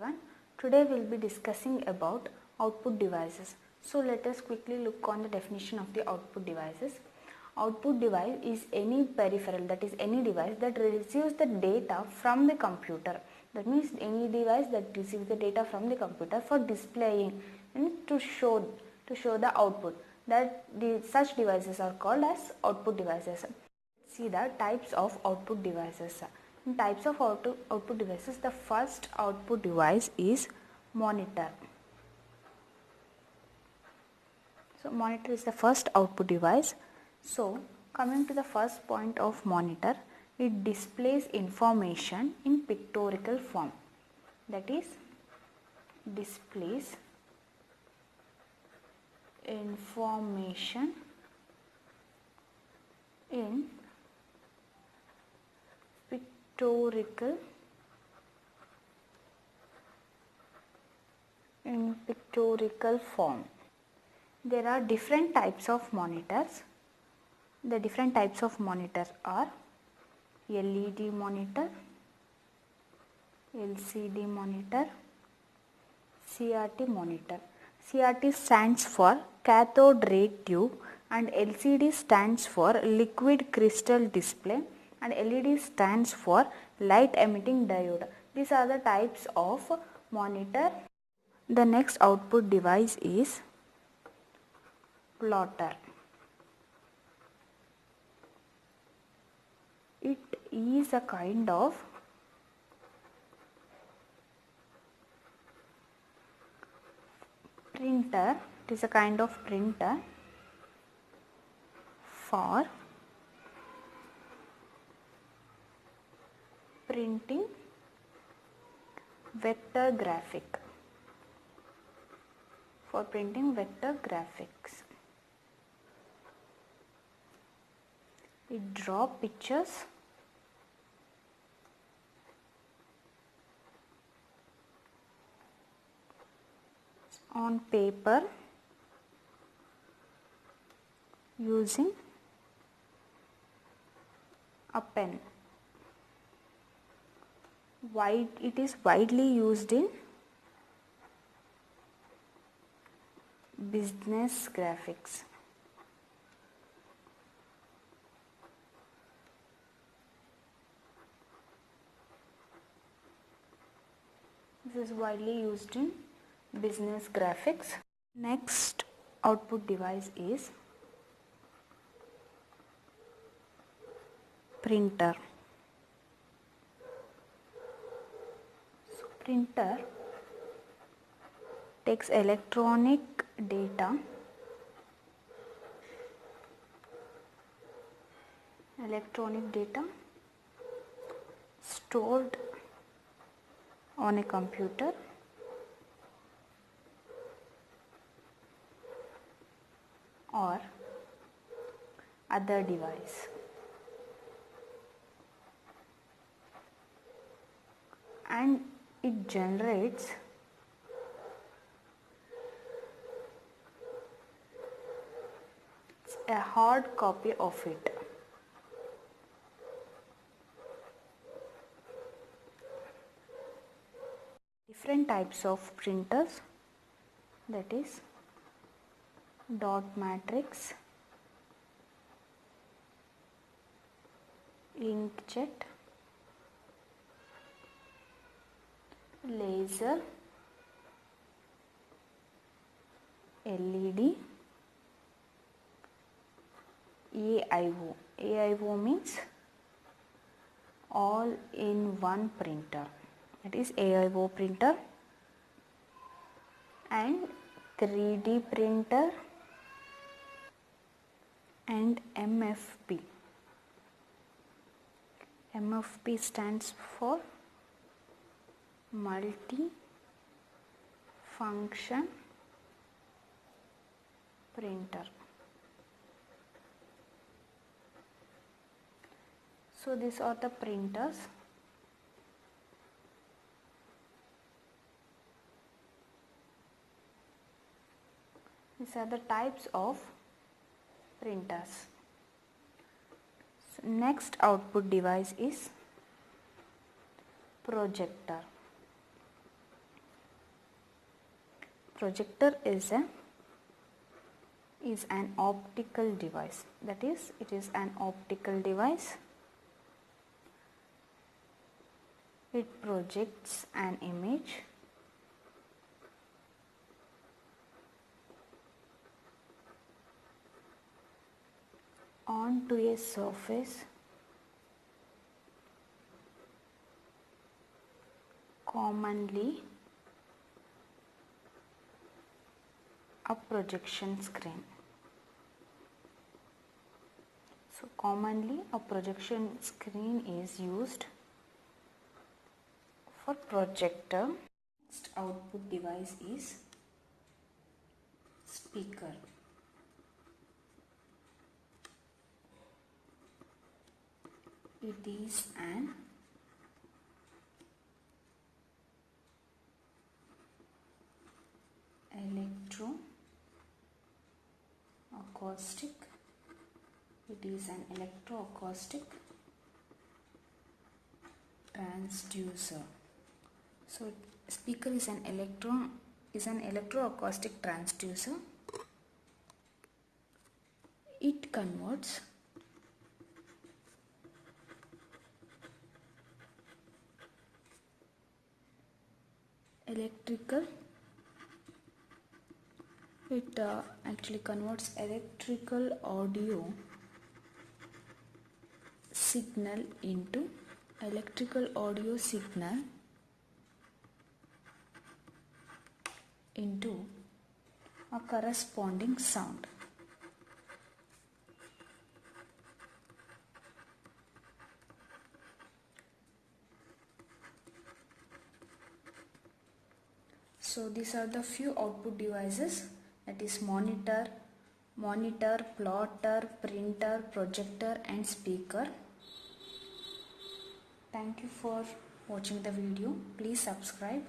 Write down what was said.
everyone. Today we will be discussing about output devices. So let us quickly look on the definition of the output devices. Output device is any peripheral, that is any device that receives the data from the computer. That means any device that receives the data from the computer for displaying and to show the output. Such devices are called as output devices. See the types of output devices. In types of output devices, the first output device is monitor. So monitor is the first output device. So coming to the first point of monitor, it displays information in pictorial form. That is, displays information in pictorial form. There are different types of monitors. The different types of monitors are LED monitor, LCD monitor, CRT monitor. CRT stands for cathode ray tube and LCD stands for liquid crystal display and LED stands for light emitting diode. These are the types of monitor. The next output device is plotter. It is a kind of printer. It is a kind of printer for printing vector graphic. For printing vector graphics. It draws pictures on paper using a pen. It is widely used in business graphics. This is widely used in business graphics. Next output device is printer. So printer takes electronic data stored on a computer or other device and it generates a hard copy of it. Different types of printers, that is dot matrix, inkjet, laser, LED, AIO. AIO means all in one printer. It is AIO printer and 3D printer and MFP. MFP stands for multi-function printer. So these are the printers. These are the types of printers. So next output device is projector. projector is an optical device, that is, it is an optical device. It projects an image onto a surface commonly a projection screen. So commonly a projection screen is used for projector. Next output device is speaker. It is an electroacoustic. It is an electroacoustic transducer. So speaker is an electroacoustic transducer. It converts electrical audio signal into a corresponding sound. So these are the few output devices, that is monitor, plotter, printer, projector and speaker. Thank you for watching the video. Please subscribe.